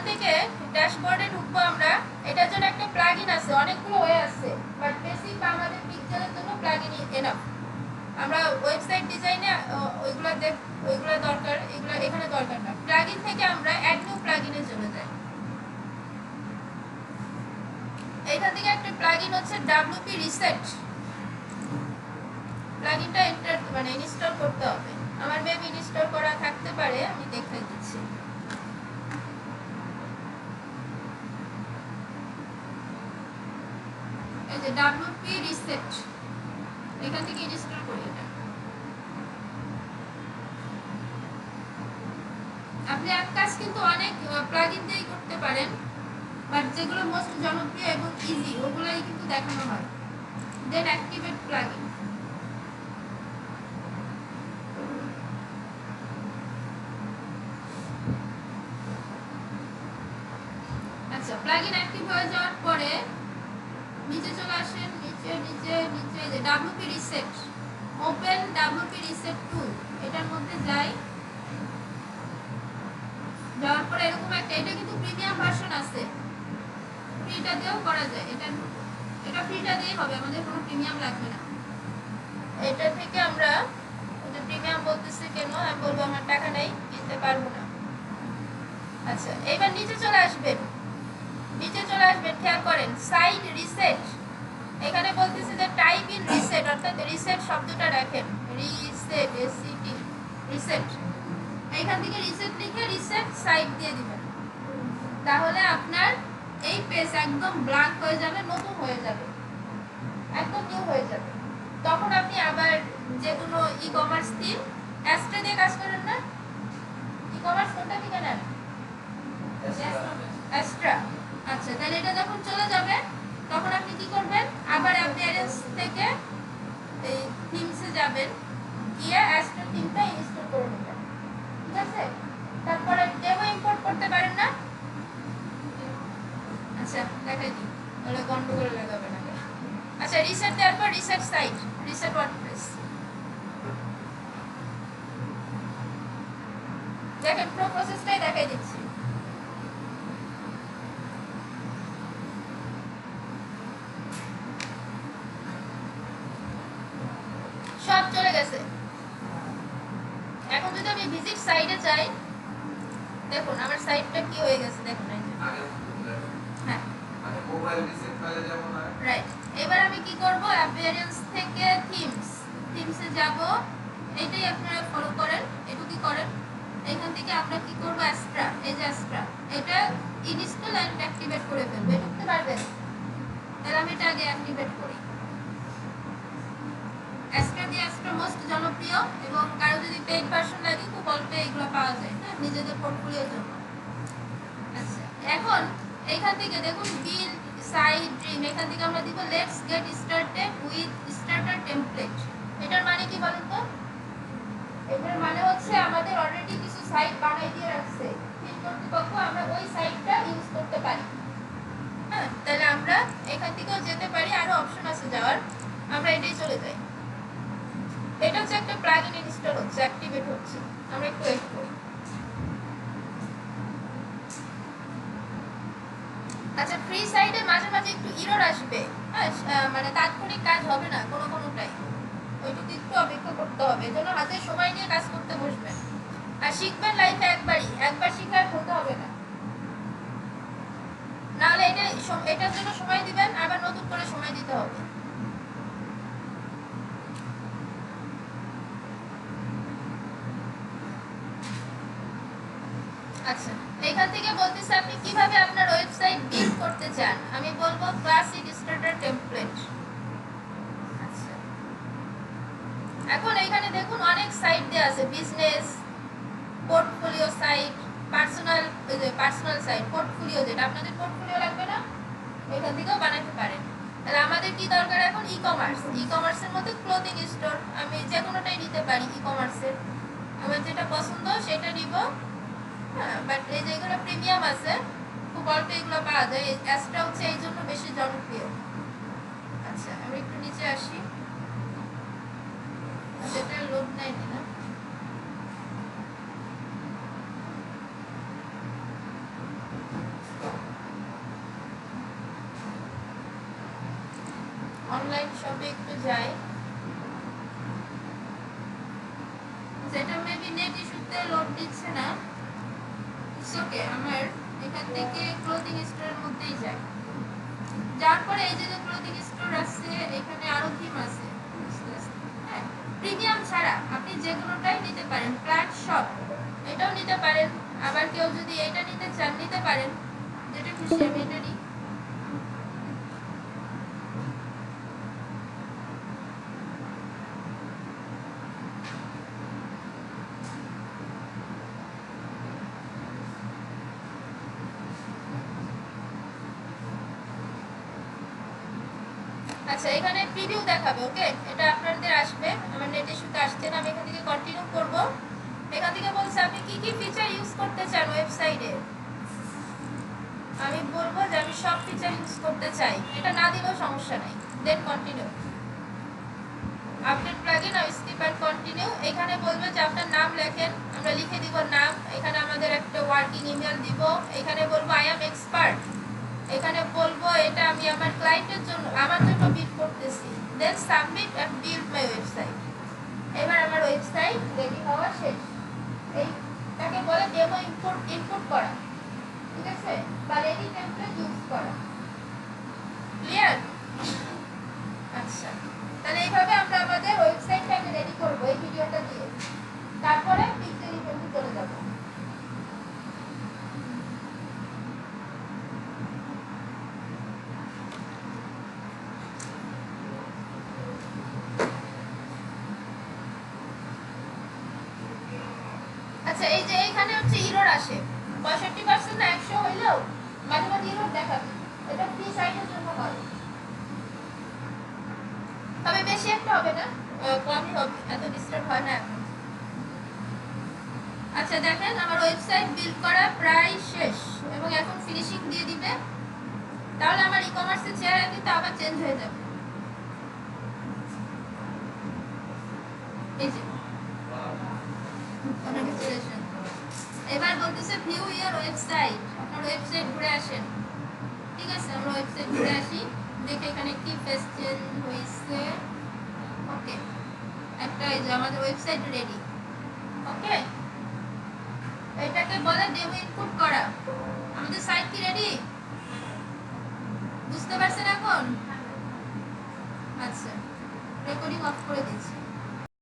এখান থেকে ড্যাশবোর্ডে ঢুকবো আমরা। এটার জন্য একটা প্লাগইন আছে, অনেকগুলো ওয়ে আছে, বাট বেসিক আমাদের পিকচারের জন্য প্লাগইন এনাফ। আমরা ওয়েবসাইট ডিজাইনে ওইগুলো দরকার, এগুলো এখানে দরকার না। প্লাগইন থেকে আমরা অ্যাড নিউ প্লাগইনে চলে যাই। এখান থেকে একটা প্লাগইন হচ্ছে WP রিসেট। প্লাগইনটা ইনস্টল করতে হবে। আমার মেবি ইনস্টল করা থাকতে পারে, আমি দেখাই দিচ্ছি। এই যে WP রিসেট, এখান থেকে ইনস্টল করি এটা। আপনি এক কাজ কিন্তু অনেক প্লাগইন দিয়েই করতে পারেন, বাট যেগুলো মোস্ট জনপ্রিয় এবং ইজি ওগুলাই কিন্তু দেখানো হয়। দেন অ্যাক্টিভেট প্লাগইন। আচ্ছা, প্লাগইন অ্যাক্টিভ হয়ে যাওয়ার পরে নিচে চলে আসেন, নিচে নিচে নিচে যে WP reset, open WP reset tool, এটার মধ্যে যাই। যাওয়ার পরে এরকম একটা, এটা কিন্তু প্রিমিয়াম ভার্সন আছে, ফ্রিটা দিয়েও করা যায়। এটা ফ্রিটা দিয়েই হবে, আমাদের কোনো প্রিমিয়াম লাগবে না। এটা থেকে আমরা, এটা প্রিমিয়াম বলতেছে কেন, আমি বলবো আমার টাকা নেই, কিনতে পারবো না। আচ্ছা, এবার নিচে চলে আসবেন, খেয়াল করেন সাইট রিসেট। এখানে বলতেছে যে টাইপ ইন রিসেট, অর্থাৎ রিসেট শব্দটা রাখেন, রিসেট এসিটি রিসেট। এখান থেকে রিসেট লিখে রিসেট সাইট দিয়ে দিবেন, তাহলে আপনার এই পেজ একদম ব্ল্যাঙ্ক হয়ে যাবে, নতুন হয়ে যাবে, একদম নিউ হয়ে যাবে। তখন আপনি আবার যে কোনো ই-কমার্স থিম, অ্যাস্ট্রা দিয়ে কাজ করেন না? ই-কমার্স কোনটা থেকে নেন? অ্যাস্ট্রা। আচ্ছা, তাহলে এটা যখন চলে যাবে তখন আপনি কি করবেন, আবার অ্যাপিয়ারেন্স থেকে এই থিমসে যাবেন, গিয়ে অ্যাস্ট্রা থিমটা ইনস্টল করে নেবেন, ঠিক আছে? তারপরে ডেমো ইম্পোর্ট করতে পারেন না? আচ্ছা, দেখাই দিই, তাহলে গন্ডগোল লাগাবে না। আচ্ছা, রিসেট দেওয়ার পর রিসেট সাইট, রিসেট ওয়ার্ডপ্রেস, দেখেন পুরো প্রসেসটাই দেখাই দিচ্ছি। সব চলে গেছে। এখন যদি আমি ভিজিট সাইটে যাই, দেখুন আমার সাইটটা কি হয়ে গেছে, দেখুন এই যে হ্যাঁ, মানে মোবাইল রিসেট ফাইলে যাব না। রাইট, এবার আমি কি করব, অ্যাপিয়ারেন্স থেকে থিমসে যাব। এটাই আপনারা ফলো করেন, এটুকুই করেন। এখান থেকে আমরা কি করব, অ্যাস্ট্রা, এই যে অ্যাস্ট্রা, এটা ইনস্টল এন্ড অ্যাক্টিভেট করে ফেলবো। ঢুকতে পারবেন? তাহলে আমি এটা আগে অ্যাক্টিভেট করি। অ্যাস্ট্রা দিয়ে, অ্যাস্ট্রা মোস্ট জনপ্রিয়, এবং কারো যদি পেইড ভার্সন লাগে খুব অল্পে এগুলো পাওয়া যায়, হ্যাঁ, নিজেদের পোর্টফোলিওর জন্য। আচ্ছা, এখন এইখান থেকে দেখুন বিল্ড সাইট ড্রিম, এখান থেকে আমরা দিব let's get started with starter template. এটার মানে কি বলেন তো? এটার মানে হচ্ছে আমাদের অলরেডি কিছু সাইট বানাই দিয়ে রাখছে থিম কর্তৃপক্ষ, আমরা ওই সাইটটা ইউজ করতে পারি। হ্যাঁ, তাহলে আমরা এখান থেকেও যেতে পারি, আরো অপশন আছে যাওয়ার, আমরা এটাই চলে যাই। এটা হচ্ছে একটা প্লাগইন ইনস্টল হচ্ছে, অ্যাক্টিভেট হচ্ছে, আমরা একটু ওয়েট করি। আচ্ছা, ফ্রি সাইটে মাঝে মাঝে একটু এরর আসবে, হ্যাঁ, মানে তাৎক্ষণিক কাজ হবে না কোনোটাই, ওইটুকু একটু অপেক্ষা করতে হবে। এজন্য হাতে সময় নিয়ে কাজ করতে বসবেন। আর শিখবেন লাইফে একবার শিখে আর হতে হবে না, নাহলে এটার জন্য সময় দিবেন, আবার নতুন করে সময় দিতে হবে। আচ্ছা, এখান থেকে বলতেছে আপনি কিভাবে আপনার ওয়েবসাইট বিল্ড করতে চান। আমি বলবো ক্লাসিক স্টার্টার টেমপ্লেট। আচ্ছা, এখন এখানে দেখুন অনেক সাইট দেওয়া আছে, business, portfolio site, personal site, portfolio, যেটা আপনাদের পোর্টফোলিও লাগবে না, এখান থেকেও বানাতে পারেন। তাহলে আমাদের কি দরকার এখন, ই-কমার্সের মধ্যে ক্লোথিং স্টোর, আমি যে কোনোটাই নিতে পারি ই-কমার্সের, আমার যেটা পছন্দ সেটা নিব। হ্যাঁ, বাট এই যেগুলো প্রিমিয়াম আছে খুব অল্প এগুলো পাওয়া যায়, অ্যাস্ট্রা হচ্ছে এই জন্য বেশি জনপ্রিয়। আচ্ছা, আমি একটু নিচে আসি, যেটা লোড নাই না। অনলাইন শপে একটু যাই, যেটা মেবি নেট ইস্যুতে লোড দিচ্ছে না। ইটস ওকে, আমার এখান থেকে ক্লোথিং স্টোরের মধ্যেই যাই। যার পরে এই যে ক্লোথিং স্টোর আছে, এখানে আরো থিম আছে। হ্যাঁ, প্রিমিয়াম ছাড়া আপনি যে কোনোটাই নিতে পারেন। প্ল্যান্ট শপ এটাও নিতে পারেন, আবার কেউ যদি এটা নিতে চান নিতে পারেন, যেটা খুশি আমি এটা নিই। আচ্ছা, এখানে প্রিভিউ দেখাবে। ওকে, এটা আপনাদের আসবে, আমার নেট ইস্যুতে আসছে না। আমি এখান থেকে কন্টিনিউ করব। এখান থেকে বলছে আপনি কি কি ফিচার ইউজ করতে চান ওয়েবসাইটে। আমি বলবো যে আমি সব ফিচার ইউজ করতে চাই, এটা না দিলেও সমস্যা নাই। দেন কন্টিনিউ, আপডেট প্লাগইন আর স্কিপ এন্ড কন্টিনিউ। এখানে বলবে যে আপনার নাম লেখেন, আমরা লিখে দিব নাম। এখানে আমাদের একটা ওয়ার্কিং ইমেল দিব। এখানে বলবো আই অ্যাম এক্সপার্ট। এখানে বলবো এটা আমি আমার ক্লায়েন্টের জন্য, আমার জন্য বিল্ড করতেছি। Then submit and build my website. এবার আমার ওয়েবসাইট রেডি হওয়া শেষ। এইটাকে বলে ডেমো ইনপুট করা, ঠিক আছে, বা রেডি টেমপ্লেট ইউজ করা। ক্লিয়ার? আচ্ছা, তাহলে এইভাবে আমরা আমাদের ওয়েবসাইটটাকে রেডি করব এই ভিডিওটা দিয়ে। তারপরে পিকচার ইভেন্টে চলে যাব। আচ্ছা, এই যে এইখানে হচ্ছে এরর আসে 65% না 100 হইলেও মাঝে মাঝে এরর দেখাবে। এটা ফ্রি সাইটের জন্য হয়, তবে বেশি একটা হবে না, কমই হবে, এত ডিস্টার্ব হয় না এখন। আচ্ছা, দেখেন আমার ওয়েবসাইট বিল্ড করা প্রায় শেষ এবং এখন ফিনিশিং দিয়ে দিবে। তাহলে আমার ই কমার্সের চেহারা কিন্তু আবার চেঞ্জ হয়ে যাবে। এই যে এবার বলতেছে ভিউ ইওর ওয়েবসাইট, আপনার ওয়েবসাইট ঘুরে আসেন। ঠিক আছে, আমরা ওয়েবসাইট ঘুরে আসি। দেখে এখানে কি পেজ চেঞ্জ হয়েছে। ওকে, একটা এই যে আমাদের ওয়েবসাইট রেডি। ওকে, এটাকে বলে ডেমো ইনপুট করা। আমাদের সাইট কি রেডি? বুঝতে পারছেন এখন? আচ্ছা, রেকর্ডিং অফ করে দিচ্ছি।